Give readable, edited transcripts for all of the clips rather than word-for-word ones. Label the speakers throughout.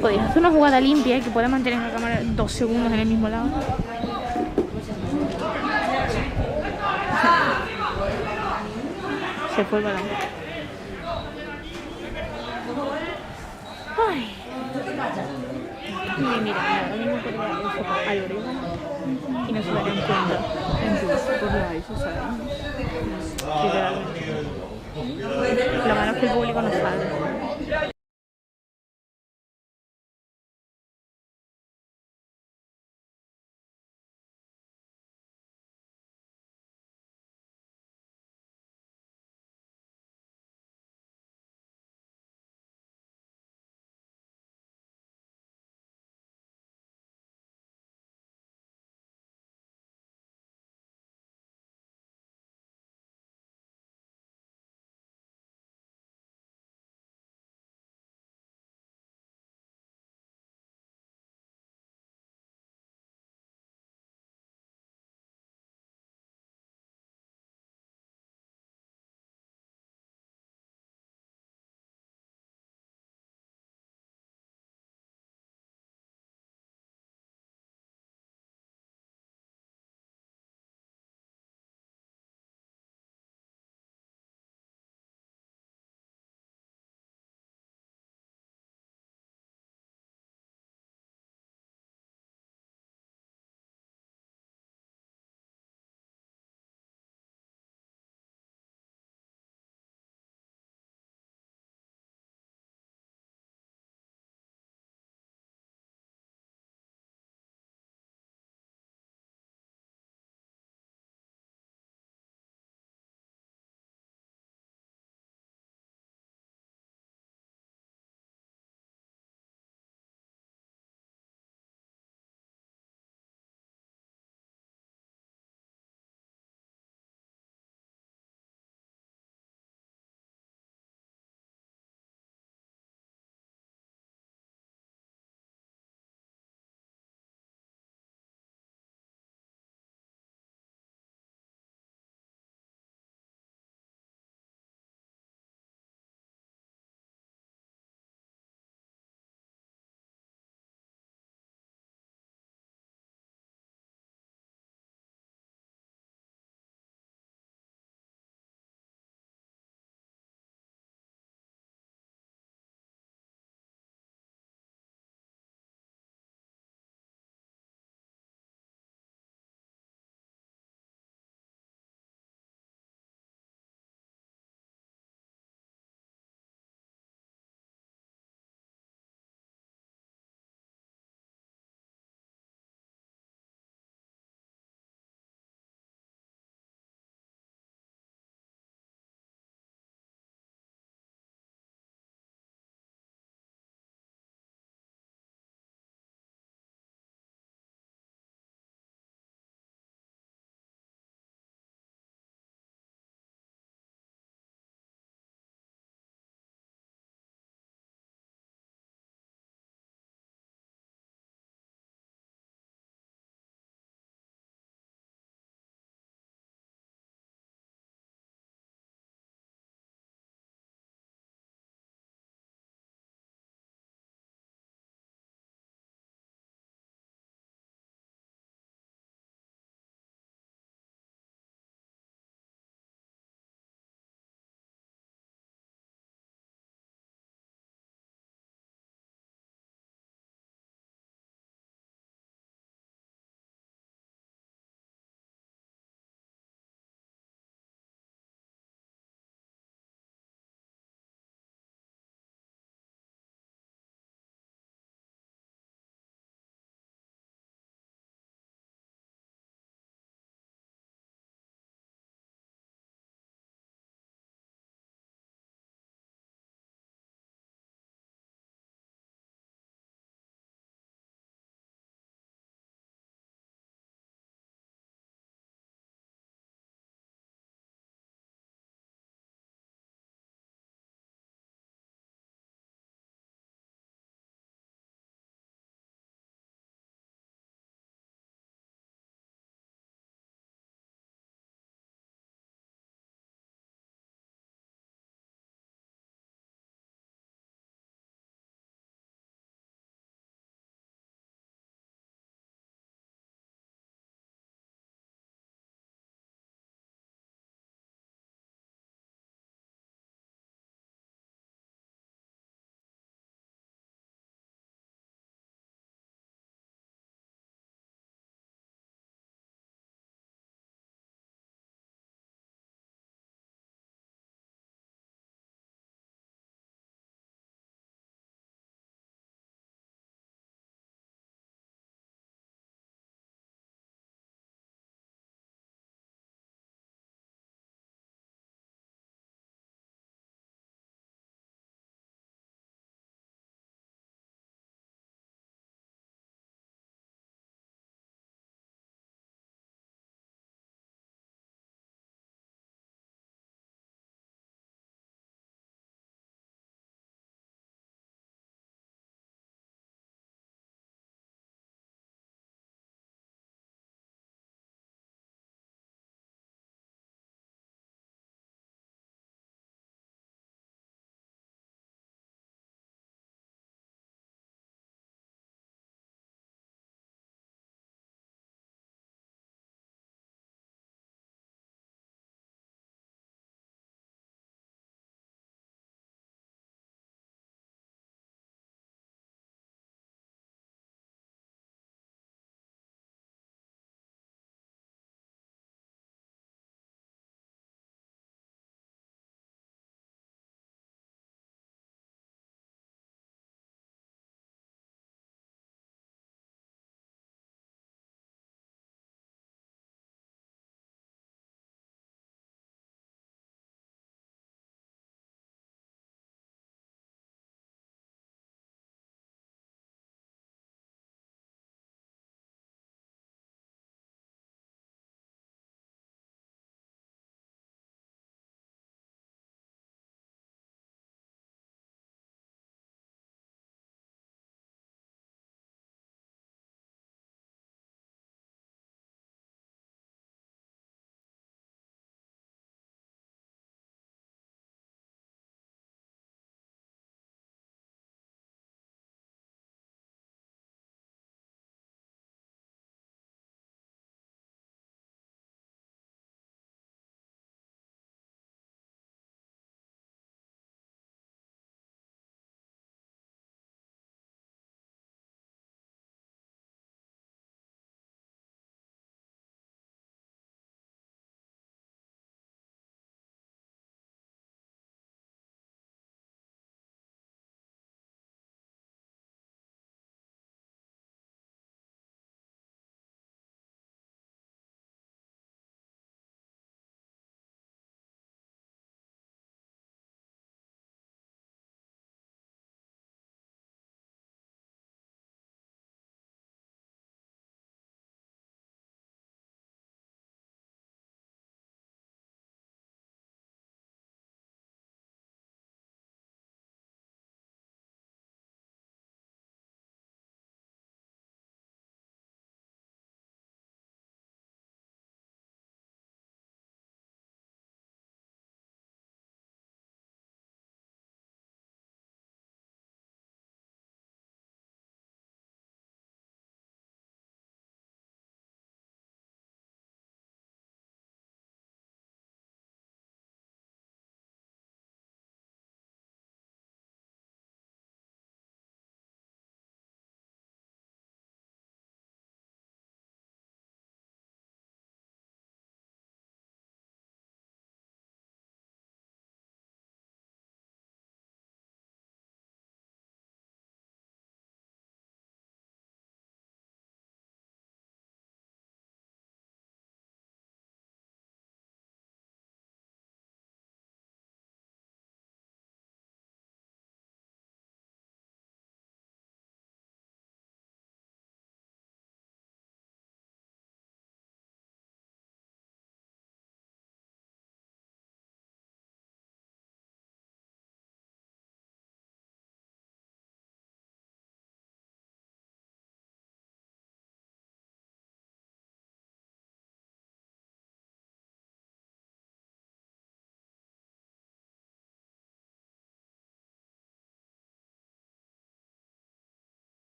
Speaker 1: Podéis hacer una jugada limpia y que pueda mantener la cámara 2 segundos en el mismo lado. Se fue el balón. Ay. Y mira, ahora mismo podría enfocar al orégano y no se darían cuenta. Entonces, pues lo hizo, ¿sabes? Literalmente. Lo malo es que el público no sabe.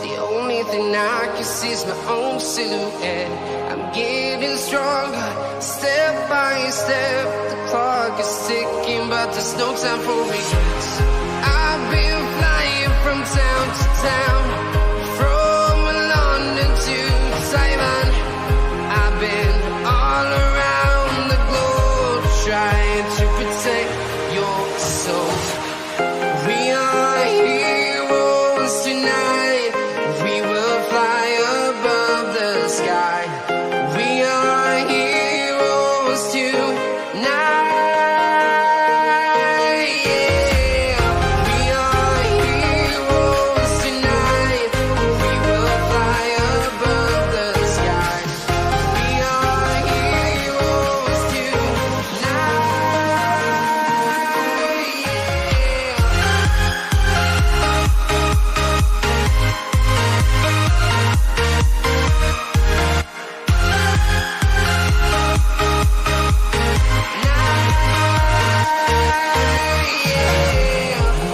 Speaker 2: The only thing I can see is my own silhouette. I'm getting stronger, step by step. The clock is ticking, but there's no time for regrets. I've been flying from town to town, from London to Taiwan. I've been all around the globe, trying to protect your soul. We are heroes tonight. We will fly above the sky. We are heroes tonight. Yeah. We are heroes tonight. We will fly above the sky. We are heroes tonight.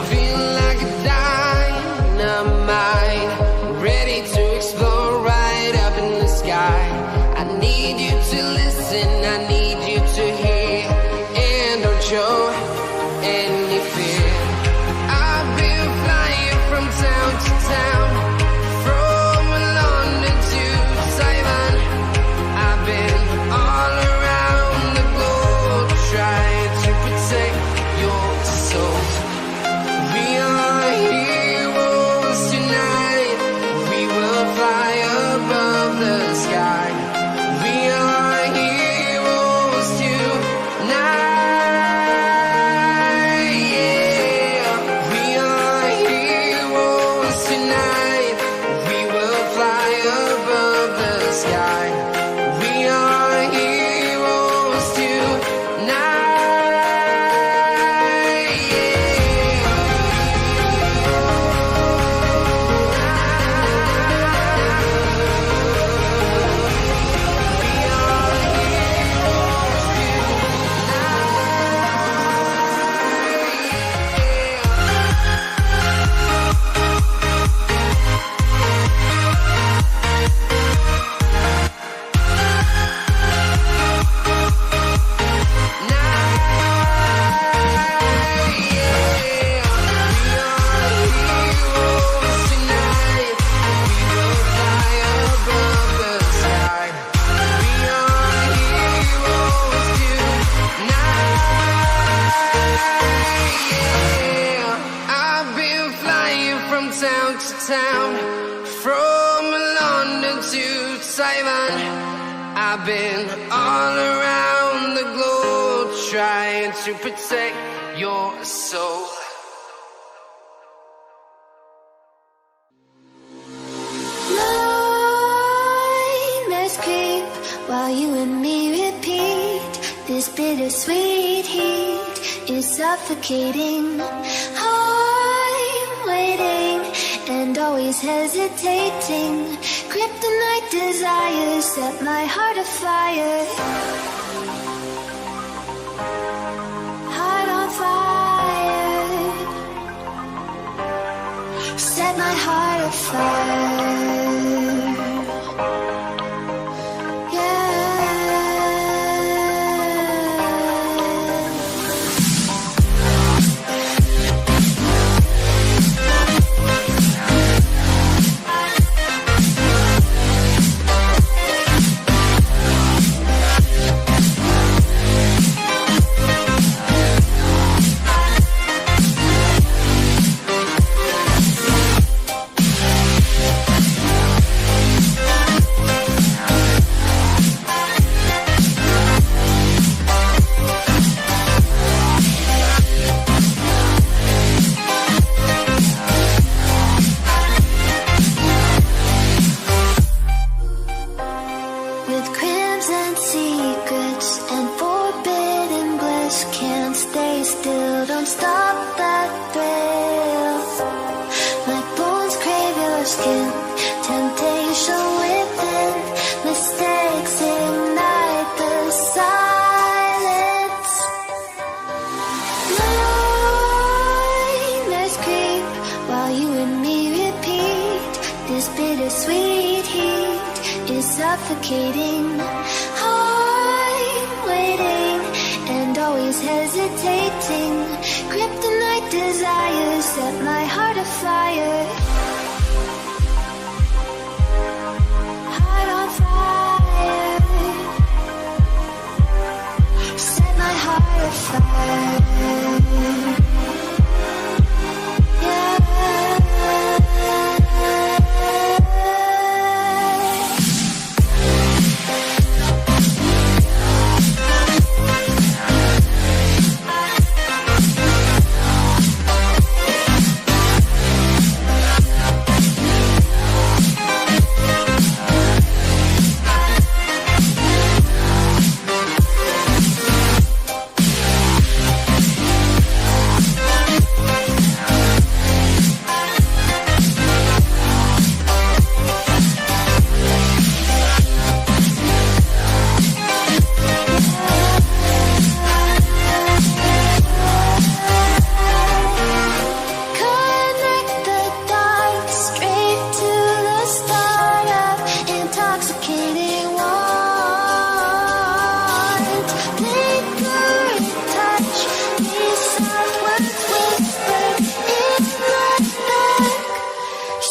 Speaker 2: Feel like a dynamite, ready to explode right up in the sky. I need you to listen, I need you to hear, and don't show any fear. I've been flying from town to town, from London to Taiwan. I've been all around the globe, trying to protect your soul. We are heroes tonight. We will fly above the sky. We are heroes tonight. Yeah. We are heroes tonight. We will fly above the sky. We are heroes tonight. I've been flying from town to town, from London to Taiwan. I've been all around the globe, trying to protect your soul.
Speaker 3: Nightmares creep while you and me repeat. This bittersweet heat is suffocating. I'm waiting and always hesitating. Kryptonite desires set my heart afire. Heart on fire. Set my heart afire. With crimson secrets and forbidden bliss, can't stay still, don't stop that thrill. My bones crave your skin, temptation within, mistakes ignite the silence. Nightmares creep while you and me repeat. This bittersweet heat is suffocating. I'm waiting and always hesitating. Kryptonite desires set my heart afire. Heart on fire. Set my heart afire.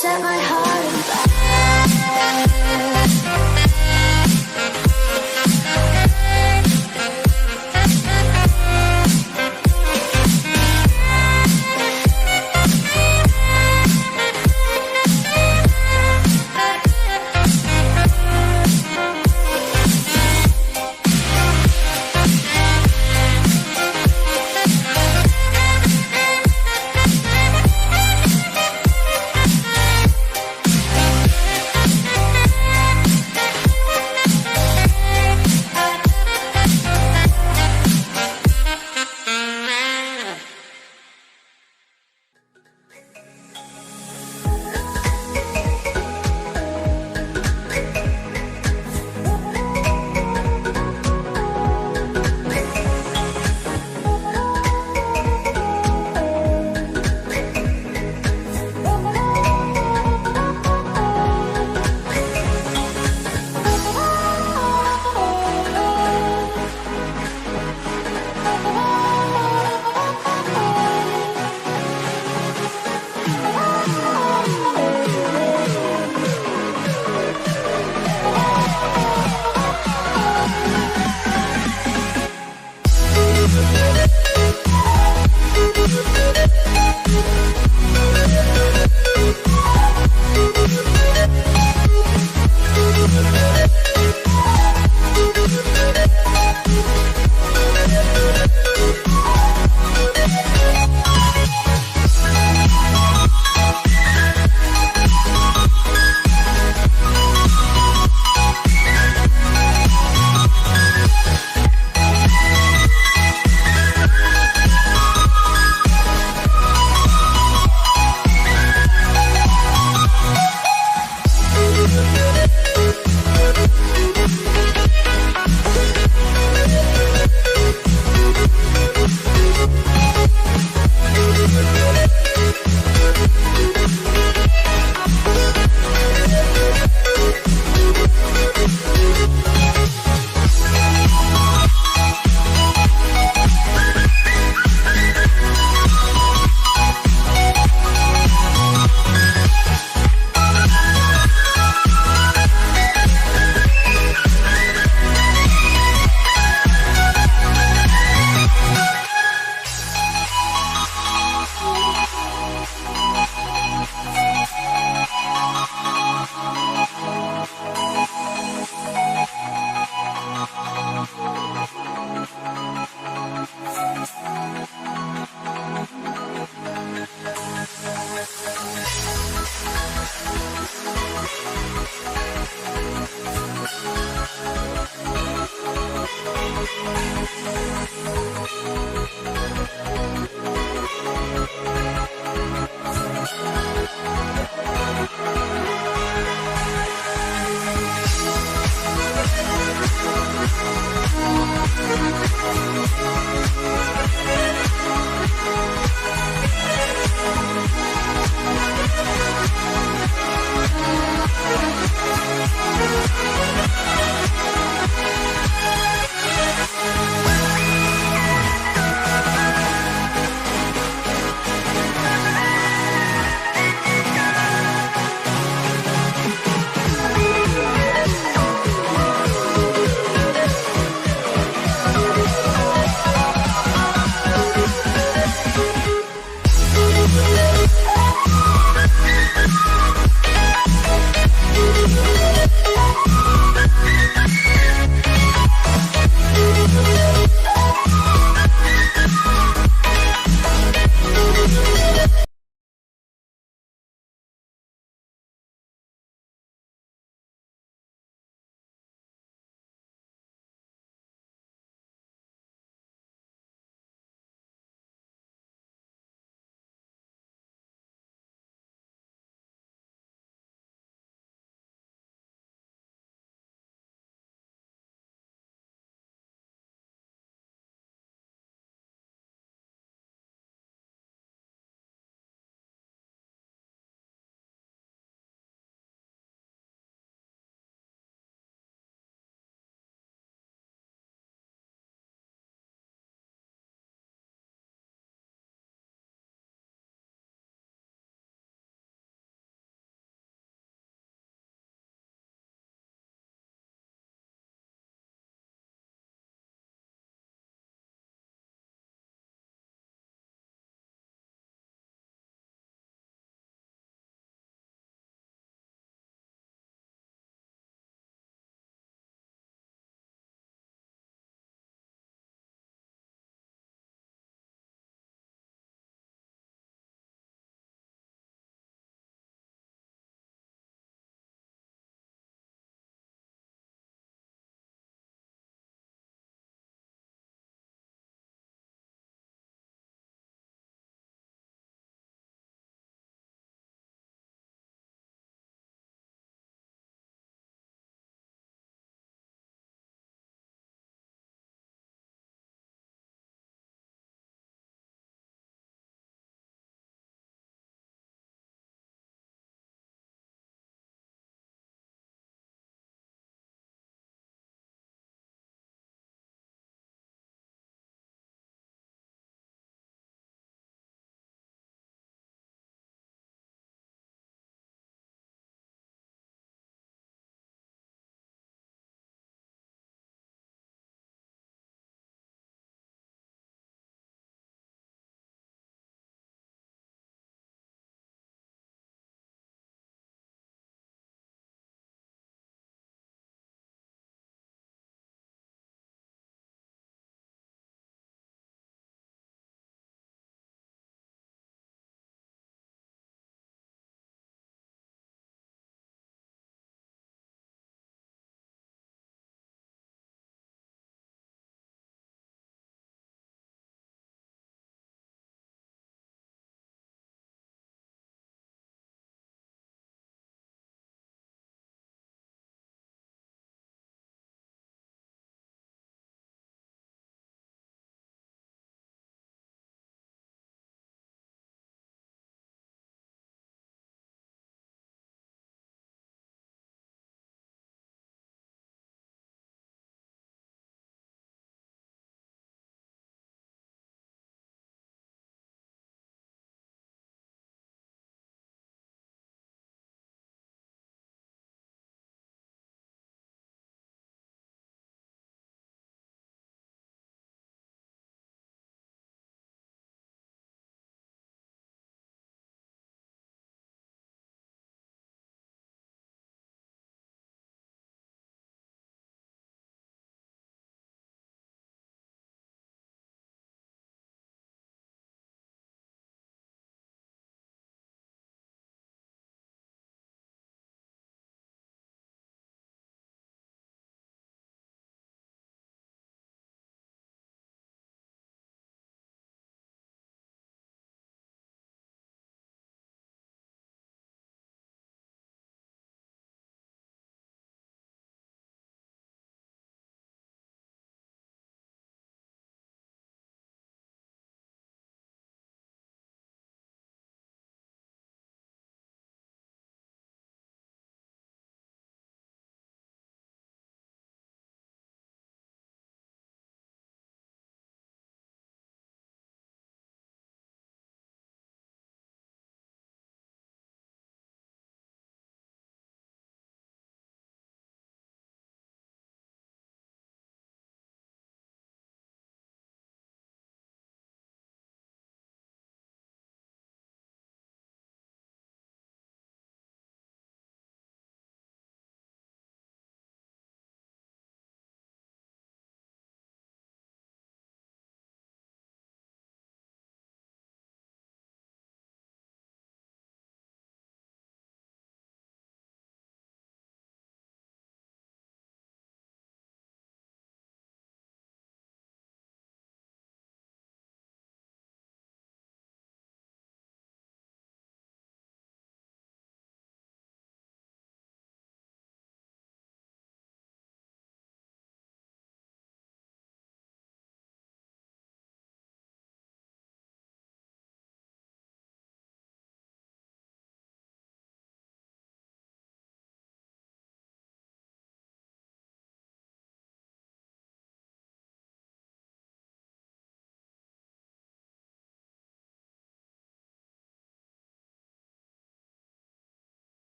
Speaker 3: Set my heart on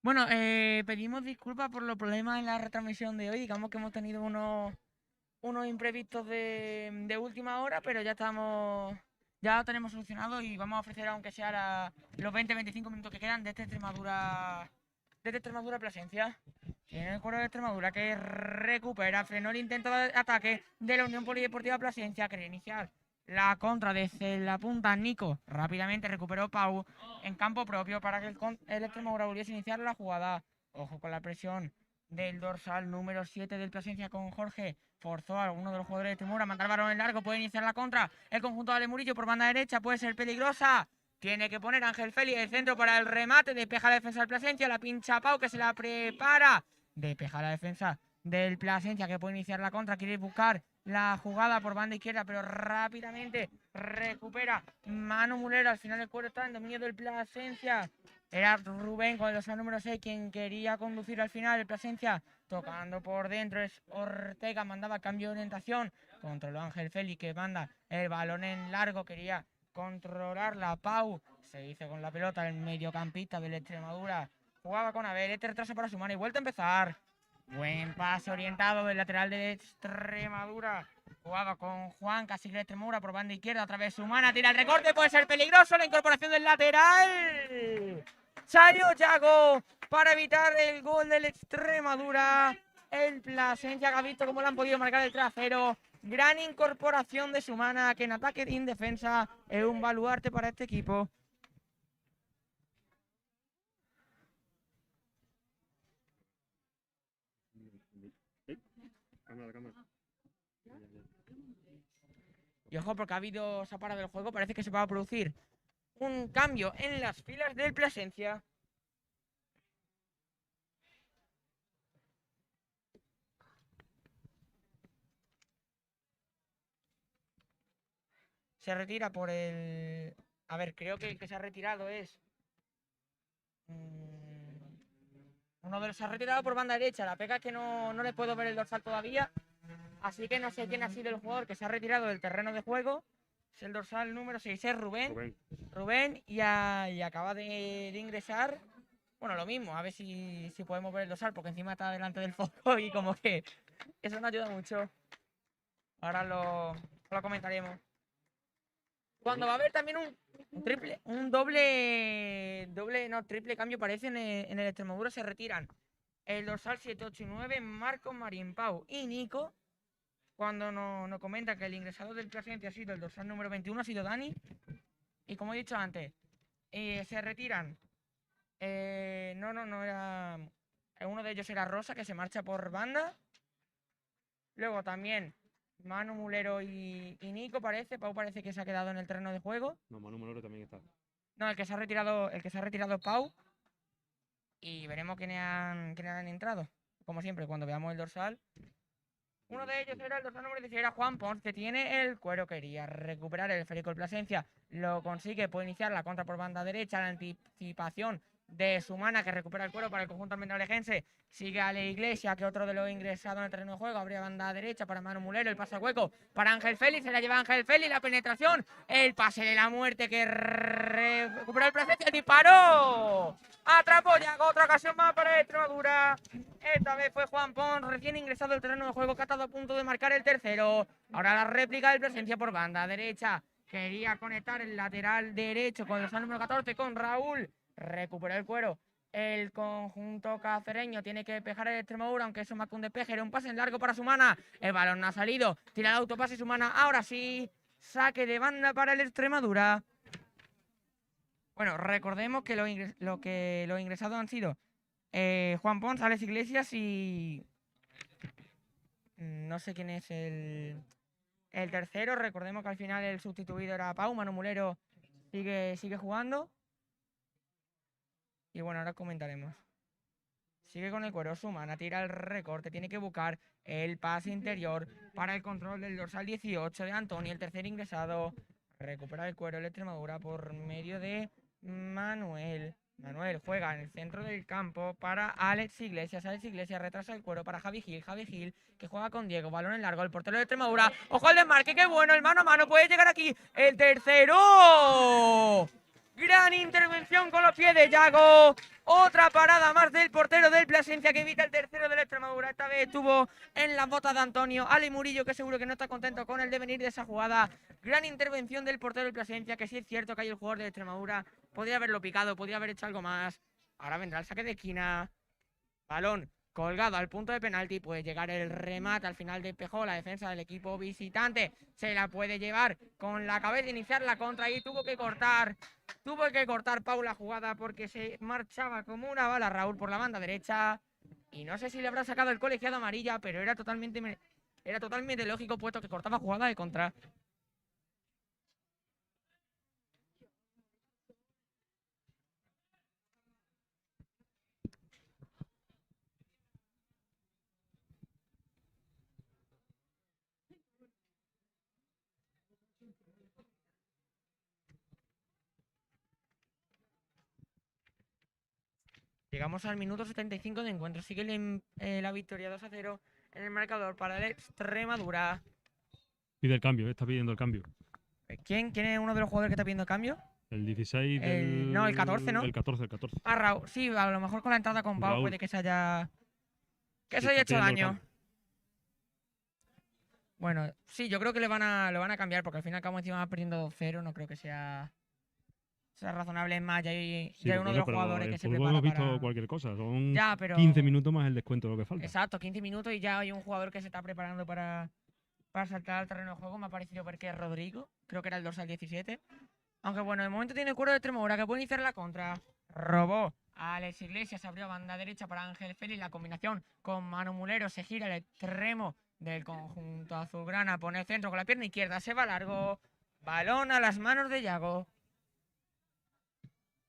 Speaker 4: Bueno, pedimos disculpas por los problemas en la retransmisión de hoy. Digamos que hemos tenido unos imprevistos de última hora, pero ya lo tenemos solucionado y vamos a ofrecer, aunque sea los 20-25 minutos que quedan de este Extremadura Plasencia. Tiene el cuero de Extremadura que recupera, frenó el intento de ataque de la Unión Polideportiva Plasencia, quería iniciar la contra desde la punta. Nico rápidamente recuperó Pau en campo propio para que el Extremadura volviese a iniciar la jugada. Ojo con la presión del dorsal número 7 del Plasencia con Jorge. Forzó a alguno de los jugadores de Extremadura a mandar balón en largo. Puede iniciar la contra. El conjunto de Ale Murillo por banda derecha puede ser peligrosa. Tiene que poner Ángel Félix el centro para el remate. Despeja la defensa del Plasencia. La pincha Pau que se la prepara. Despeja la defensa del Plasencia que puede iniciar la contra. Quiere buscar la jugada por banda izquierda, pero rápidamente recupera Manu Mulero. Al final el cuero está en dominio del Plasencia. Era Rubén con el dorsal número 6 quien quería conducir al final. El Plasencia tocando por dentro. Es Ortega, mandaba cambio de orientación. Controló Ángel Félix que manda el balón en largo. Quería controlar la Pau. Se hizo con la pelota el mediocampista del Extremadura. Jugaba con Abel. Este retraso para Sumana y vuelta a empezar. Buen pase orientado del lateral de Extremadura. Jugaba con Juan, casi de Extremadura por banda izquierda. Otra vez Sumana, tira el recorte, puede ser peligroso. La incorporación del lateral. Salió Yago para evitar el gol del Extremadura. El Plasencia que ha visto cómo le han podido marcar el trasero. Gran incorporación de Sumana, que en ataque y en defensa es un baluarte para este equipo. Y ojo, porque se ha parado el juego. Parece que se va a producir un cambio en las filas del Plasencia. Se retira por el... A ver, creo que el que se ha retirado es... Uno de los se ha retirado por banda derecha. La pega es que no le puedo ver el dorsal todavía. Así que no sé quién ha sido el jugador que se ha retirado del terreno de juego. Es el dorsal número 6, es Rubén y acaba de ingresar. Bueno, lo mismo, a ver si podemos ver el dorsal, porque encima está delante del foco y como que eso nos ayuda mucho. Ahora lo comentaremos. Cuando va a haber también triple cambio parece en el Extremadura, se retiran el dorsal 7, 8 y 9, Marcos, Marín, Pau y Nico. Cuando nos comenta que el ingresado del Plasencia ha sido el dorsal número 21, ha sido Dani. Y como he dicho antes, se retiran. No era... Uno de ellos era Rosa, que se marcha por banda. Luego también Manu Mulero y Nico parece. Pau parece que se ha quedado en el terreno de juego.
Speaker 5: No, Manu Mulero también está.
Speaker 4: No, el que se ha retirado Pau. Y veremos quiénes han entrado. Como siempre, cuando veamos el dorsal. Uno de ellos era el dorsal número 16, era Juan Pons, que tiene el cuero. Quería recuperar el esférico del Plasencia. Lo consigue, puede iniciar la contra por banda derecha. La anticipación de Sumana, que recupera el cuero para el conjunto almendralejense. Sigue a la Iglesia, que otro de los ingresados en el terreno de juego. Abría banda derecha para Manu Mulero. El pase al hueco para Ángel Félix. Se la lleva Ángel Félix. La penetración. El pase de la muerte que recupera el Plasencia. El disparo. Atrapó ya. Otra ocasión más para Extremadura. Esta vez fue Juan Pons, recién ingresado al terreno de juego, que ha estado a punto de marcar el tercero. Ahora la réplica del Plasencia por banda derecha. Quería conectar el lateral derecho con el dorsal número 14, con Raúl. Recuperó el cuero. El conjunto cacereño tiene que despejar el Extremadura, aunque eso más que un despeje, era un pase en largo para Sumana. El balón no ha salido. Tira el autopase Sumana. Ahora sí. Saque de banda para el Extremadura. Bueno, recordemos que los ingresados han sido Juan Pons, Alex Iglesias y... No sé quién es el tercero. Recordemos que al final el sustituido era Pau. Manu Mulero sigue jugando. Y bueno, ahora comentaremos. Sigue con el cuero Sumana, tira el recorte, tiene que buscar el pase interior para el control del dorsal 18 de Antonio, el tercer ingresado. Recupera el cuero el Extremadura por medio de Manuel. Manuel juega en el centro del campo para Alex Iglesias. Alex Iglesias retrasa el cuero para Javi Gil. Javi Gil que juega con Diego. Balón en largo. El portero de Extremadura. ¡Ojo al desmarque! ¡Qué bueno! El mano a mano puede llegar aquí. ¡El tercero! Gran intervención con los pies de Yago. Otra parada más del portero del Plasencia que evita el tercero del Extremadura. Esta vez estuvo en las botas de Antonio. Ale Murillo, que seguro que no está contento con el devenir de esa jugada. Gran intervención del portero del Plasencia, que sí es cierto que hay el jugador de Extremadura. Podría haberlo picado, podría haber hecho algo más. Ahora vendrá el saque de esquina. Balón colgado al punto de penalti, puede llegar el remate, al final despejó la defensa del equipo visitante, se la puede llevar con la cabeza, iniciar la contra y tuvo que cortar Pau la jugada porque se marchaba como una bala Raúl por la banda derecha y no sé si le habrá sacado el colegiado amarilla, pero era totalmente lógico puesto que cortaba jugada de contra. Llegamos al minuto 75 de encuentro. Sigue la victoria 2-0 en el marcador para el Extremadura.
Speaker 5: Pide el cambio, está pidiendo el cambio.
Speaker 4: ¿Quién es uno de los jugadores que está pidiendo el cambio?
Speaker 5: El 16
Speaker 4: No, el 14, ¿no?
Speaker 5: El 14.
Speaker 4: Ah, Raúl. Sí, a lo mejor con la entrada con Pau
Speaker 5: Raúl.
Speaker 4: puede que se haya
Speaker 5: Sí,
Speaker 4: hecho
Speaker 5: está pidiendo el
Speaker 4: daño.
Speaker 5: cambio.
Speaker 4: Bueno, sí, yo creo que lo van a cambiar porque al fin y al cabo encima va perdiendo 2-0. No creo que sea razonable. Es más, ya hay
Speaker 5: Sí,
Speaker 4: uno de los
Speaker 5: pero
Speaker 4: jugadores
Speaker 5: en
Speaker 4: que se
Speaker 5: fútbol
Speaker 4: prepara
Speaker 5: hemos visto
Speaker 4: para...
Speaker 5: cualquier cosa. Son
Speaker 4: Ya, pero...
Speaker 5: 15 minutos más el descuento de lo que falta.
Speaker 4: Exacto, 15 minutos y ya hay un jugador que se está preparando para saltar al terreno de juego. Me ha parecido ver que es Rodrigo. Creo que era el dorsal 17. Aunque bueno, de momento tiene el cuero de Extremadura que puede iniciar la contra. Robó a Alex Iglesias, abrió banda derecha para Ángel Félix. La combinación con Manu Mulero se gira el extremo del conjunto azulgrana. Pone el centro con la pierna izquierda, se va largo. Balón a las manos de Yago.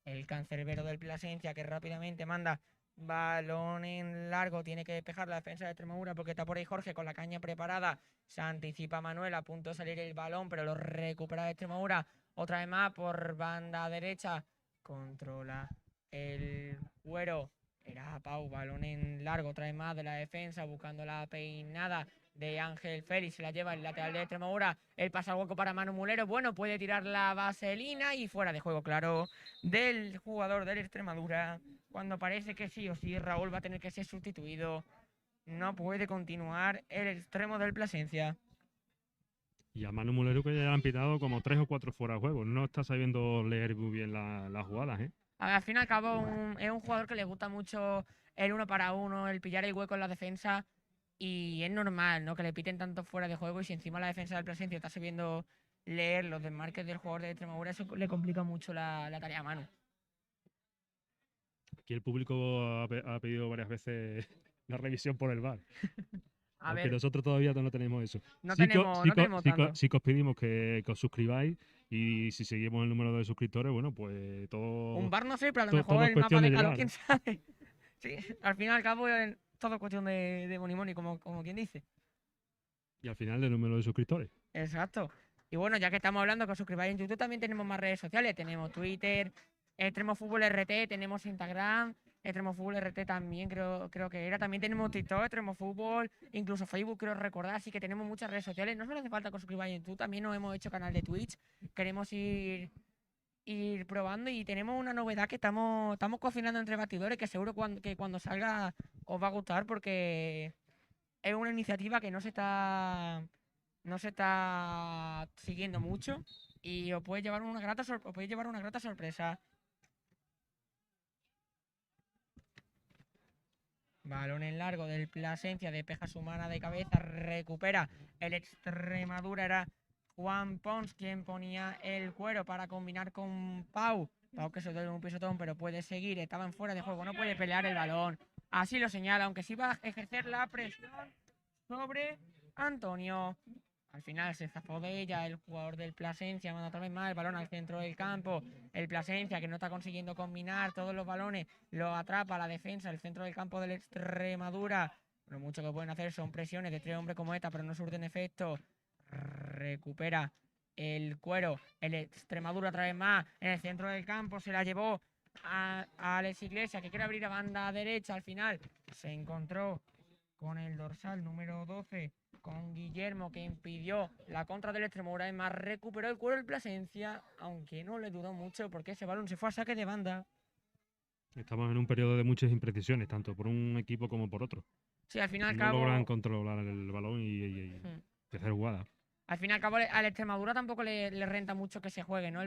Speaker 4: El cancerbero del Plasencia que rápidamente manda balón en largo. Tiene que despejar la defensa de Extremadura porque está por ahí Jorge con la caña preparada. Se anticipa Manuel, a punto de salir el balón, pero lo recupera de Extremadura. Otra vez más por banda derecha. Controla el cuero. Era Pau, balón en largo, otra vez más de la defensa, buscando la peinada de Ángel Félix. Se la lleva el lateral de Extremadura. El pase al hueco para Manu Mulero. Bueno, puede tirar la vaselina y fuera de juego, claro, del jugador del Extremadura. Cuando parece que sí o sí Raúl va a tener que ser sustituido. No puede continuar el extremo del Plasencia.
Speaker 5: Y a Manu Mulero que ya le han pitado como 3 o 4 fuera de juego. No está sabiendo leer muy bien las jugadas, ¿eh?
Speaker 4: Al fin y al cabo es un jugador que le gusta mucho el 1 para 1, el pillar el hueco en la defensa. Y es normal, ¿no? Que le piten tanto fuera de juego y si encima la defensa del Plasencia está sabiendo leer los desmarques del jugador de Extremadura, eso le complica mucho la tarea a Manu.
Speaker 5: Aquí el público ha pedido varias veces la revisión por el VAR.
Speaker 4: A
Speaker 5: Aunque
Speaker 4: ver,
Speaker 5: nosotros todavía no tenemos eso.
Speaker 4: no
Speaker 5: Sí que-
Speaker 4: tenemos,
Speaker 5: sí
Speaker 4: no
Speaker 5: que-
Speaker 4: tenemos
Speaker 5: sí que-
Speaker 4: tanto.
Speaker 5: sí que os pedimos que os suscribáis y si seguimos el número de suscriptores, bueno, pues todo...
Speaker 4: Un bar no sé, pero a lo
Speaker 5: todo
Speaker 4: mejor
Speaker 5: es
Speaker 4: el mapa
Speaker 5: cuestión
Speaker 4: de
Speaker 5: de
Speaker 4: calor,
Speaker 5: llegar,
Speaker 4: quién sabe. Sí, al fin y al cabo es todo cuestión de money money, como quien dice.
Speaker 5: Y al final del número de suscriptores.
Speaker 4: Exacto. Y bueno, ya que estamos hablando, que os suscribáis en YouTube, también tenemos más redes sociales. Tenemos Twitter, Extremo Fútbol RT, tenemos Instagram, Extremo Fútbol RT también creo que era. También tenemos TikTok, Extremo Fútbol, incluso Facebook, creo recordar. Así que tenemos muchas redes sociales. No solo hace falta que os suscribáis en YouTube, también nos hemos hecho canal de Twitch. Queremos ir probando y tenemos una novedad que estamos cocinando entre bastidores que seguro que cuando salga os va a gustar porque es una iniciativa que no se está siguiendo mucho y os puede llevar una grata sorpresa. Balón en largo del Plasencia, despeja su mano de cabeza, recupera el Extremadura, era Juan Pons quien ponía el cuero para combinar con Pau. Pau que se dio un pisotón, pero puede seguir, estaban fuera de juego, no puede pelear el balón. Así lo señala, aunque sí va a ejercer la presión sobre Antonio. Al final se zafó de ella el jugador del Plasencia, manda otra vez más el balón al centro del campo. El Plasencia que no está consiguiendo combinar todos los balones, lo atrapa la defensa, el centro del campo del Extremadura. Lo mucho que pueden hacer son presiones de 3 hombres como esta, pero no surten efecto. Recupera el cuero, el Extremadura otra vez más en el centro del campo, se la llevó a Alex Iglesias que quiere abrir a banda derecha. Al final se encontró con el dorsal número 12, con Guillermo, que impidió la contra del Extremadura. Además, recuperó el cuero del Plasencia, aunque no le duró mucho porque ese balón se fue a saque de banda.
Speaker 5: Estamos en un periodo de muchas imprecisiones, tanto por un equipo como por otro.
Speaker 4: Sí, al fin y al
Speaker 5: No
Speaker 4: cabo.
Speaker 5: logran controlar el balón y hacer jugada.
Speaker 4: Al fin y al cabo, al Extremadura tampoco le renta mucho que se juegue, ¿no?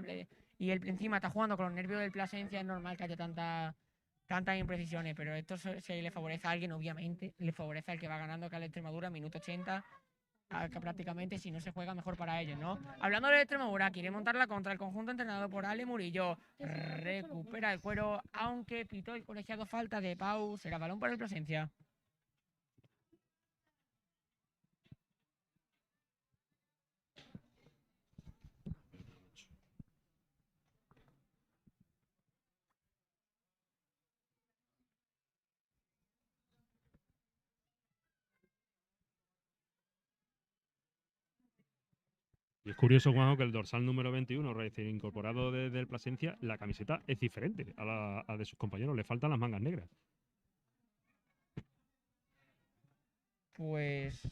Speaker 4: Y encima está jugando con los nervios del Plasencia, es normal que haya tantas imprecisiones, pero esto se le favorece a alguien, obviamente. Le favorece al que va ganando, que al Extremadura, minuto 80, que prácticamente si no se juega mejor para ellos, ¿no? Hablando del Extremadura, quiere montarla contra el conjunto entrenado por Ale Murillo. Recupera el cuero, aunque pitó el colegiado falta de Pau. Será balón para el Plasencia.
Speaker 5: Y es curioso, Juanjo, que el dorsal número 21, recién incorporado desde el Plasencia, la camiseta es diferente a la de sus compañeros. Le faltan las mangas negras.
Speaker 4: Pues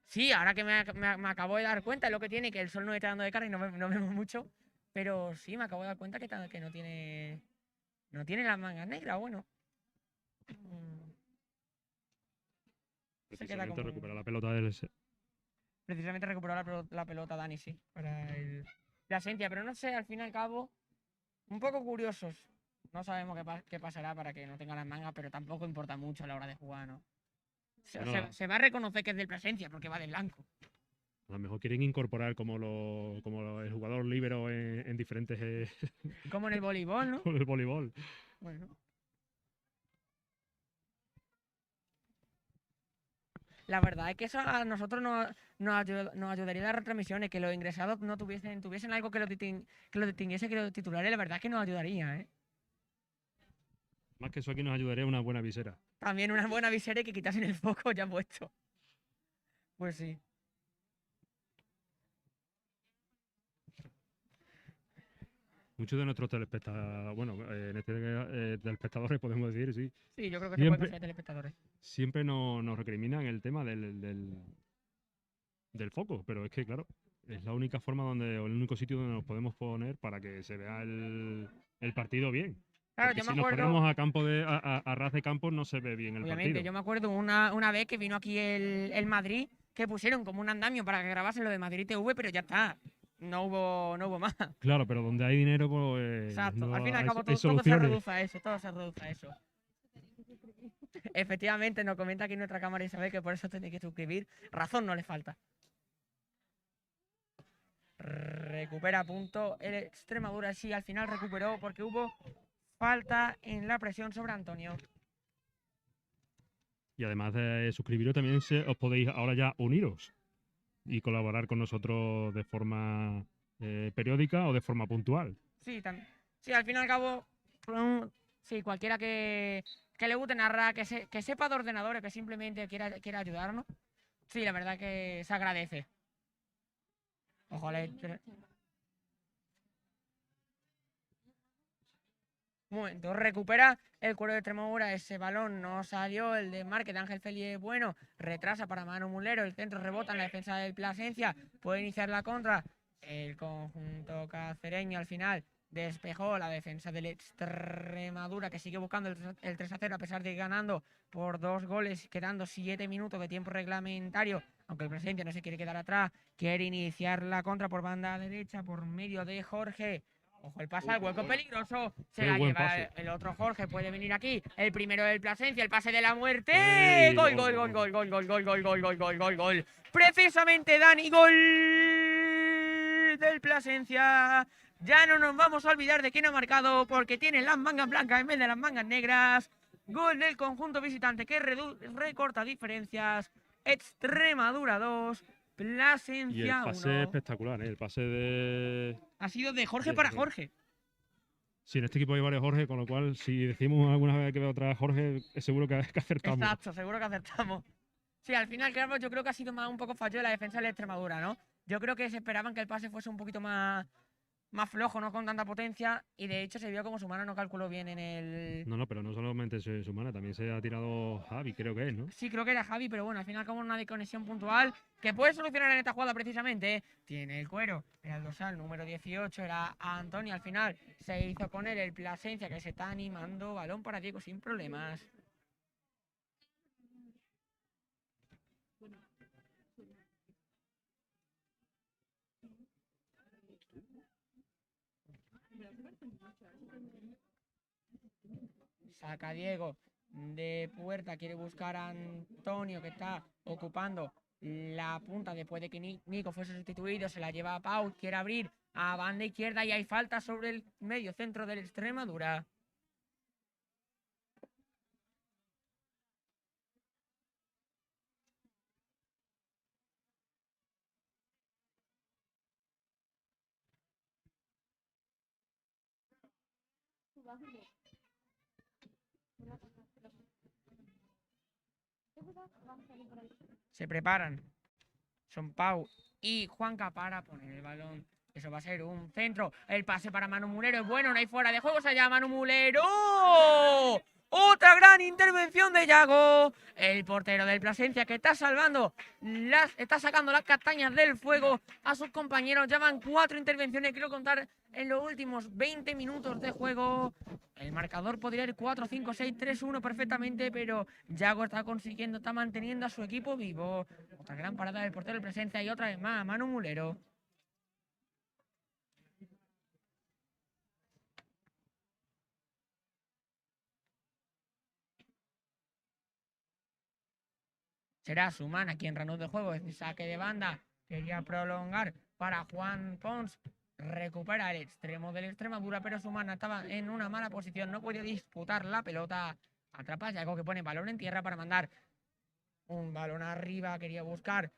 Speaker 4: sí, ahora que me acabo de dar cuenta, es lo que tiene, que el sol no está dando de cara y no vemos mucho. Pero sí, me acabo de dar cuenta que no tiene las mangas negras, bueno. Se queda
Speaker 5: Precisamente
Speaker 4: como...
Speaker 5: recupera la pelota del...
Speaker 4: Precisamente recuperó la pelota Dani, sí, para el Plasencia, pero no sé, al fin y al cabo, un poco curiosos. No sabemos qué pasará para que no tenga las mangas, pero tampoco importa mucho a la hora de jugar, ¿no? Se va a reconocer que es del Plasencia porque va de blanco.
Speaker 5: A lo mejor quieren incorporar como el jugador líbero en diferentes...
Speaker 4: Como en el voleibol, ¿no?
Speaker 5: con el voleibol.
Speaker 4: Bueno. La verdad es que eso a nosotros nos ayudaría las retransmisiones, que los ingresados no tuviesen algo que lo distinguiese que los titulares. La verdad es que nos ayudaría, ¿eh?
Speaker 5: Más que eso aquí nos ayudaría una buena visera.
Speaker 4: También una buena visera y que quitasen el foco ya puesto. Pues sí.
Speaker 5: Muchos de nuestros telespectadores, bueno, telespectadores podemos decir, sí.
Speaker 4: Sí, yo creo que se puede considerar telespectadores.
Speaker 5: Siempre nos recriminan el tema del foco, pero es que, claro, es la única forma o el único sitio donde nos podemos poner para que se vea el partido bien.
Speaker 4: Claro,
Speaker 5: Porque
Speaker 4: yo me
Speaker 5: si
Speaker 4: acuerdo...
Speaker 5: nos ponemos a ras de campo no se ve bien el
Speaker 4: Obviamente,
Speaker 5: partido.
Speaker 4: yo me acuerdo una vez que vino aquí el Madrid, que pusieron como un andamio para que grabasen lo de Madrid TV, pero ya está. No hubo más.
Speaker 5: Claro, pero donde hay dinero, pues.
Speaker 4: Exacto.
Speaker 5: no
Speaker 4: Al fin y al
Speaker 5: hay-
Speaker 4: cabo
Speaker 5: hay
Speaker 4: todo se
Speaker 5: soluciones.
Speaker 4: reduce a eso, todo se reduce a eso. Efectivamente, nos comenta aquí nuestra cámara Isabel que por eso tenéis que suscribir. Razón no le falta. Recupera punto el Extremadura, sí, al final recuperó porque hubo falta en la presión sobre Antonio.
Speaker 5: Y además de suscribiros, también os podéis ahora ya uniros y colaborar con nosotros de forma periódica o de forma puntual.
Speaker 4: Sí, también. Sí, al fin y al cabo, sí, cualquiera que le guste narrar, que sepa de ordenadores, que simplemente quiera ayudarnos. Sí, la verdad que se agradece. Ojalá. Un momento, recupera el cuero de Extremadura, ese balón no salió, el desmarque de Ángel Feli es bueno, retrasa para Manu Mulero, el centro rebota en la defensa del Plasencia, puede iniciar la contra, el conjunto cacereño al final despejó la defensa del Extremadura, que sigue buscando el 3-0 a pesar de ir ganando por 2 goles, quedando 7 minutos de tiempo reglamentario, aunque el Plasencia no se quiere quedar atrás, quiere iniciar la contra por banda derecha por medio de Jorge. Ojo, el pase al hueco peligroso. Se la lleva el otro Jorge. Puede venir aquí. El primero del Plasencia. El pase de la muerte. Gol, gol, gol, gol, gol, gol, gol, gol, gol, gol, gol, gol, gol. Precisamente, Dani. Gol del Plasencia. Ya no nos vamos a olvidar de quién ha marcado porque tiene las mangas blancas en vez de las mangas negras. Gol del conjunto visitante que recorta diferencias. Extremadura 2. Plasencia 1.
Speaker 5: Y el pase espectacular, ¿eh? El pase de...
Speaker 4: Ha sido de Jorge para Jorge.
Speaker 5: Sí, en este equipo hay varios Jorge, con lo cual si decimos alguna vez que veo otra Jorge, es seguro que acertamos.
Speaker 4: Exacto, seguro que acertamos. Sí, al final, claro, yo creo que ha sido más un poco fallo de la defensa de la Extremadura, ¿no? Yo creo que se esperaban que el pase fuese un poquito más más flojo, no con tanta potencia, y de hecho se vio como Sumana no calculó bien en el...
Speaker 5: No, pero no solamente Sumana, también se ha tirado Javi, creo que es, ¿no?
Speaker 4: Sí, creo que era Javi, pero bueno, al final como una desconexión puntual que puede solucionar en esta jugada precisamente, ¿eh? Tiene el cuero, era el dorsal número 18, era Antonio, al final se hizo con él el Plasencia, que se está animando, balón para Diego sin problemas. Saca Diego de puerta, quiere buscar a Antonio, que está ocupando la punta después de que Nico fuese sustituido, se la lleva a Pau, quiere abrir a banda izquierda y hay falta sobre el medio centro del Extremadura. Se preparan. Son Pau y Juanca para poner el balón. Eso va a ser un centro. El pase para Manu Mulero es bueno, no hay fuera de juego. Se llama Manu Mulero. Otra gran intervención de Yago. El portero del Plasencia que está salvando, está sacando las castañas del fuego a sus compañeros. Ya van 4 intervenciones, quiero contar, en los últimos 20 minutos de juego. El marcador podría ir 4, 5, 6, 3, 1 perfectamente, pero Yago está consiguiendo, está manteniendo a su equipo vivo. Otra gran parada del portero del Plasencia y otra vez más Manu Mulero. Será Sumana quien reanude el juego. El saque de banda quería prolongar para Juan Pons. Recupera el extremo del Extremadura, pero Sumana estaba en una mala posición. No podía disputar la pelota. Atrapa Yago, que pone balón en tierra para mandar un balón arriba. Quería buscar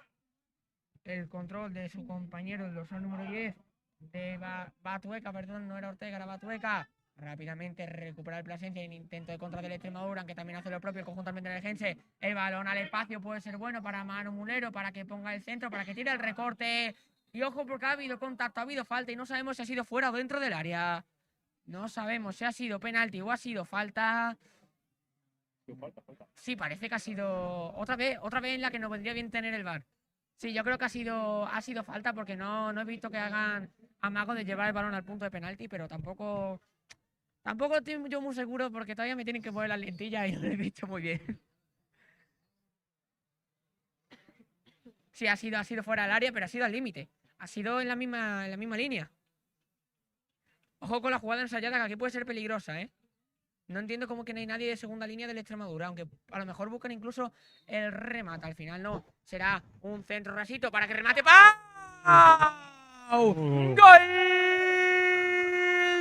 Speaker 4: el control de su compañero, el dorsal número 10 de Batueca. Perdón, no era Ortega, era Batueca. Rápidamente recupera el Plasencia en intento de contra del Extremadura, aunque también hace lo propio conjuntamente en el Gense. El balón al espacio puede ser bueno para Manu Mulero, para que ponga el centro, para que tire el recorte. Y ojo, porque ha habido contacto, ha habido falta y no sabemos si ha sido fuera o dentro del área. No sabemos si ha sido penalti o ha sido falta. Sí, parece que ha sido otra vez en la que nos vendría bien tener el VAR. Sí, yo creo que ha sido falta, porque no he visto que hagan amago de llevar el balón al punto de penalti, pero tampoco estoy yo muy seguro, porque todavía me tienen que poner las lentillas y no lo he visto muy bien. Sí, ha sido fuera del área, pero ha sido al límite. Ha sido en la misma línea. Ojo con la jugada ensayada, que aquí puede ser peligrosa, ¿eh? No entiendo cómo que no hay nadie de segunda línea del Extremadura, aunque a lo mejor buscan incluso el remate. Al final no. Será un centro rasito para que remate. ¡Pau! ¡Gol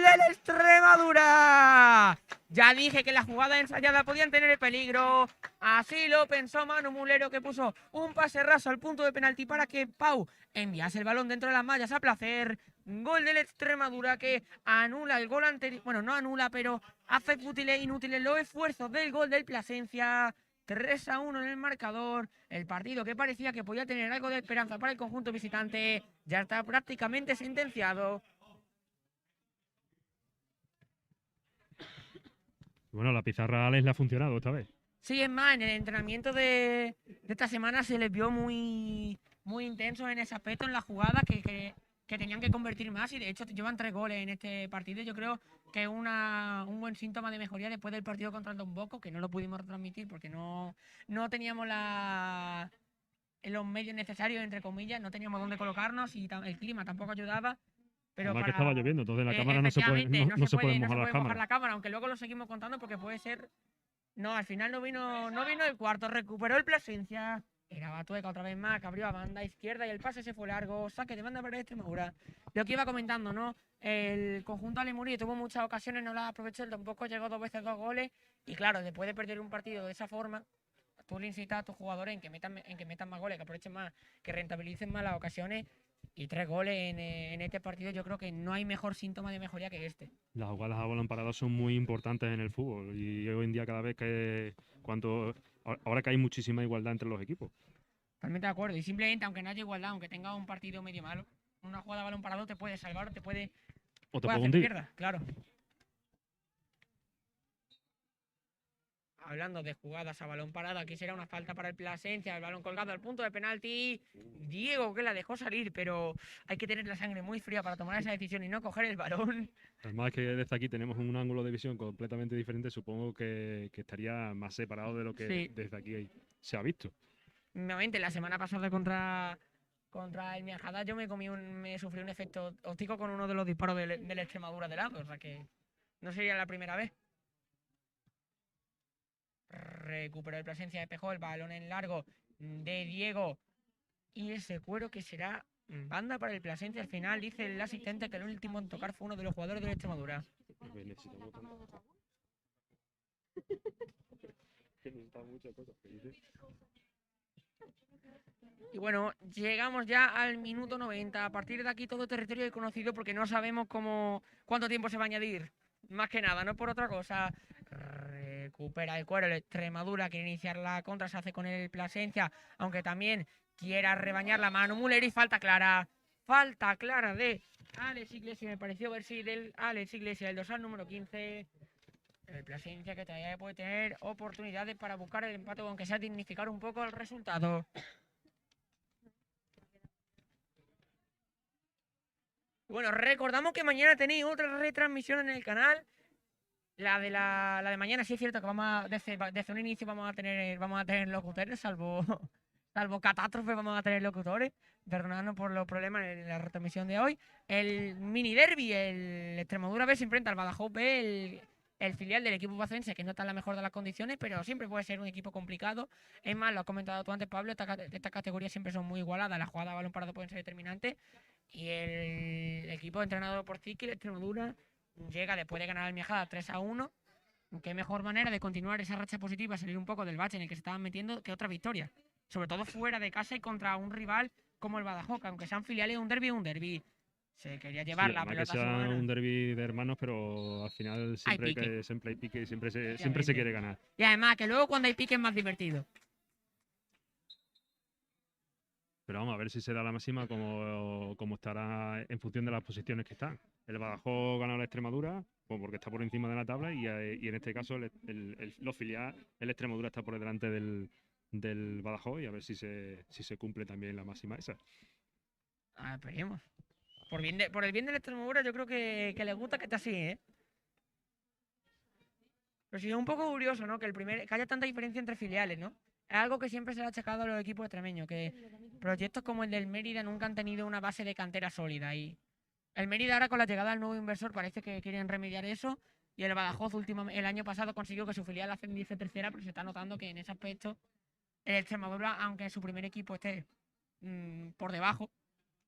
Speaker 4: del Extremadura! Ya dije que la jugada ensayada podían tener peligro. Así lo pensó Manu Mulero, que puso un pase raso al punto de penalti para que Pau enviase el balón dentro de las mallas a placer. Gol del Extremadura, que anula el gol anterior. Bueno, no anula, pero hace inútiles los esfuerzos del gol del Plasencia. 3-1 en el marcador. El partido, que parecía que podía tener algo de esperanza para el conjunto visitante, ya está prácticamente sentenciado.
Speaker 5: Bueno, la pizarra a Alex le ha funcionado esta vez.
Speaker 4: Sí, es más, en el entrenamiento de esta semana se les vio muy intensos en ese aspecto, en la jugada, que tenían que convertir más, y de hecho llevan 3 goles en este partido. Yo creo que es un buen síntoma de mejoría después del partido contra el Don Bosco, que no lo pudimos retransmitir porque no teníamos los medios necesarios, entre comillas, no teníamos dónde colocarnos y el clima tampoco ayudaba. Pero
Speaker 5: Además que estaba lloviendo, entonces la cámara no se puede
Speaker 4: mojar la cámara, aunque luego lo seguimos contando porque puede ser... No, al final no vino el cuarto, recuperó el Plasencia. Era Batueca otra vez más, que abrió a banda izquierda y el pase se fue largo. Saque de banda para el Extremadura. Lo que iba comentando, ¿no? El conjunto Alemuri tuvo muchas ocasiones, no las aprovechó. Tampoco llegó 2 veces 2 goles. Y claro, después de perder un partido de esa forma, tú le incitas a tus jugadores en que metan más goles, que aprovechen más, que rentabilicen más las ocasiones. Y 3 goles en este partido, yo creo que no hay mejor síntoma de mejoría que este.
Speaker 5: Las jugadas a balón parado son muy importantes en el fútbol, y hoy en día cada vez ahora que hay muchísima igualdad entre los equipos.
Speaker 4: Totalmente de acuerdo, y simplemente aunque no haya igualdad, aunque tenga un partido medio malo, una jugada a balón parado te puede salvar o te puede
Speaker 5: O te
Speaker 4: puede
Speaker 5: puedo
Speaker 4: hacer que
Speaker 5: hundir.
Speaker 4: pierda, claro. Hablando de jugadas a balón parado, aquí será una falta para el Plasencia, el balón colgado al punto de penalti. Diego que la dejó salir, pero hay que tener la sangre muy fría para tomar esa decisión y no coger el balón.
Speaker 5: Además que desde aquí tenemos un ángulo de visión completamente diferente, supongo que estaría más separado de lo que
Speaker 4: Sí.
Speaker 5: desde aquí se ha visto.
Speaker 4: Nuevamente, la semana pasada contra el Miajada yo me sufrí un efecto óptico con uno de los disparos del Extremadura de lado, o sea que no sería la primera vez. Recuperó el Plasencia, despejó el balón en largo de Diego y ese cuero que será banda para el Plasencia. Al final dice el asistente que el último en tocar fue uno de los jugadores del Extremadura. Y bueno, llegamos ya al minuto 90. A partir de aquí todo territorio desconocido porque no sabemos cuánto tiempo se va a añadir. Más que nada, no por otra cosa. Recupera el cuero el Extremadura, quiere iniciar la contra, se hace con el Plasencia, aunque también quiera rebañar la mano Muller y falta clara. Falta clara de Alex Iglesias, me pareció ver si del Alex Iglesias, el dorsal número 15. El Plasencia que todavía puede tener oportunidades para buscar el empate, aunque sea dignificar un poco el resultado. Bueno, recordamos que mañana tenéis otra retransmisión en el canal. La de mañana sí es cierto que desde un inicio vamos a tener locutores, salvo catástrofe vamos a tener locutores. Perdonadnos por los problemas en la retransmisión de hoy. El mini derby, el Extremadura B se enfrenta al Badajoz B, el filial del equipo bacense, que no está en la mejor de las condiciones, pero siempre puede ser un equipo complicado. Es más, lo has comentado tú antes, Pablo, estas categorías siempre son muy igualadas, las jugadas a balón parado pueden ser determinantes. Y el equipo entrenado por Ziki, el Extremadura, llega después de ganar al Miajada 3-1. Qué mejor manera de continuar esa racha positiva, salir un poco del bache en el que se estaban metiendo, que otra victoria. Sobre todo fuera de casa y contra un rival como el Badajoz, que aunque sean filiales, un derbi. Se quería llevar la pelota
Speaker 5: que sea
Speaker 4: a su mano.
Speaker 5: un derbi de hermanos, pero al final siempre hay pique y siempre se quiere ganar.
Speaker 4: Y además que luego cuando hay pique es más divertido.
Speaker 5: Pero vamos a ver si se da la máxima como estará en función de las posiciones que están. El Badajoz gana a la Extremadura pues porque está por encima de la tabla y en este caso los filiales, el Extremadura está por delante del Badajoz y a ver si se cumple también la máxima esa.
Speaker 4: A ver, esperemos. Por el bien del Extremadura yo creo que le gusta que esté así, ¿eh? Pero sí es un poco curioso, ¿no? Que haya tanta diferencia entre filiales, ¿no? Es algo que siempre se le ha achacado a los equipos extremeños, que proyectos como el del Mérida nunca han tenido una base de cantera sólida. Y el Mérida ahora con la llegada del nuevo inversor parece que quieren remediar eso. Y el Badajoz el año pasado consiguió que su filial ascendiese tercera, pero se está notando que en ese aspecto el Extremadura, aunque su primer equipo esté por debajo,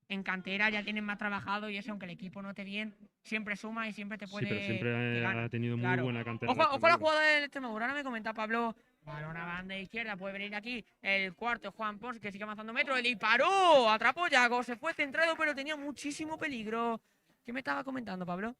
Speaker 4: en cantera ya tienen más trabajado y eso, aunque el equipo no esté bien, siempre suma y siempre te puede...
Speaker 5: Sí, pero siempre ha tenido muy buena cantera.
Speaker 4: Ojo a la jugada del Extremadura, ahora me comenta Pablo. Balón a banda izquierda, puede venir aquí el cuarto, Juan Pons, que sigue avanzando metros, el disparó, atrapó Yago, se fue centrado, pero tenía muchísimo peligro. ¿Qué me estaba comentando, Pablo?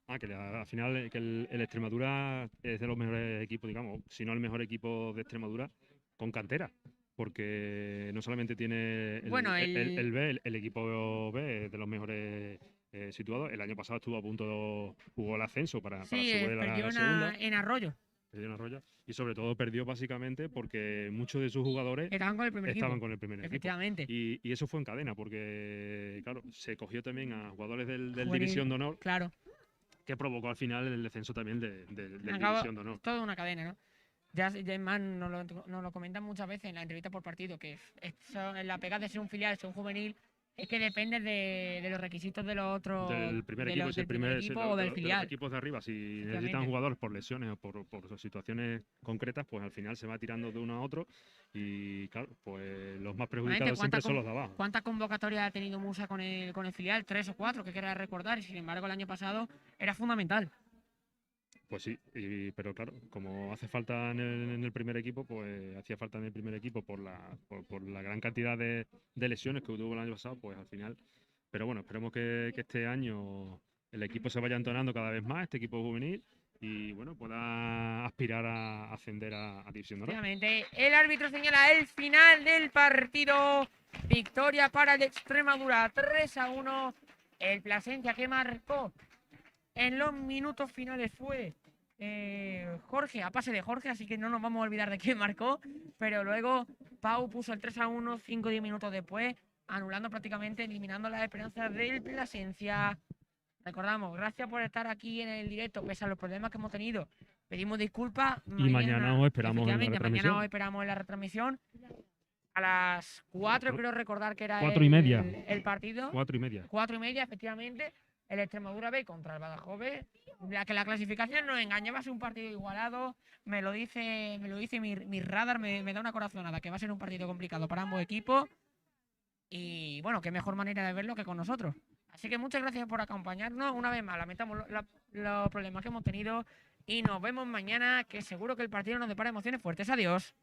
Speaker 5: Que al final que el Extremadura es de los mejores equipos, digamos, si no el mejor equipo de Extremadura, con cantera. Porque no solamente tiene el equipo B es de los mejores situados. El año pasado estuvo a punto, jugó el ascenso para subir a la segunda.
Speaker 4: En Arroyo.
Speaker 5: Perdió en Arroyo. Y sobre todo perdió básicamente porque muchos de sus jugadores
Speaker 4: estaban con el primer
Speaker 5: equipo.
Speaker 4: Efectivamente.
Speaker 5: Y eso fue en cadena, porque claro, se cogió también a jugadores del División de Honor.
Speaker 4: Claro.
Speaker 5: Que provocó al final el descenso también del División de Honor.
Speaker 4: Toda una cadena, ¿no? Ya más nos lo comentan muchas veces en la entrevista por partido, que la pega de ser un filial, ser un juvenil, es que depende de los requisitos de los otros.
Speaker 5: Del primer equipo,
Speaker 4: o del filial.
Speaker 5: De los equipos de arriba, si necesitan jugadores por lesiones o por situaciones concretas, pues al final se va tirando de uno a otro. Y claro, pues los más perjudicados siempre son los de abajo.
Speaker 4: ¿Cuántas convocatorias ha tenido Musa con el filial? 3 o 4, que quiera recordar, y sin embargo el año pasado era fundamental.
Speaker 5: Pues sí, pero claro, como hace falta en el primer equipo, pues hacía falta en el primer equipo por la gran cantidad de lesiones que tuvo el año pasado, pues al final. Pero bueno, esperemos que este año el equipo se vaya entonando cada vez más, este equipo juvenil, y bueno, pueda aspirar a ascender a División de Honor.
Speaker 4: Obviamente, el árbitro señala el final del partido. Victoria para el Extremadura, 3-1. El Plasencia que marcó en los minutos finales fue Jorge, a pase de Jorge, así que no nos vamos a olvidar de quién marcó. Pero luego Pau puso el 3-1 5 o 10 minutos después, anulando prácticamente, eliminando las esperanzas del Plasencia. Recordamos, gracias por estar aquí en el directo, pese a los problemas que hemos tenido. Pedimos disculpas.
Speaker 5: Y mañana os esperamos en la
Speaker 4: efectivamente, mañana
Speaker 5: retransmisión.
Speaker 4: os esperamos en la retransmisión. A las 4 creo recordar que era
Speaker 5: 4:30.
Speaker 4: el partido.
Speaker 5: 4:30.
Speaker 4: 4:30, efectivamente. El Extremadura B contra el Badajoz B. La que la clasificación nos engaña, va a ser un partido igualado. Me lo dice mi radar, me da una corazonada, que va a ser un partido complicado para ambos equipos. Y bueno, qué mejor manera de verlo que con nosotros. Así que muchas gracias por acompañarnos. Una vez más, lamentamos los problemas que hemos tenido. Y nos vemos mañana, que seguro que el partido nos depara emociones fuertes. Adiós.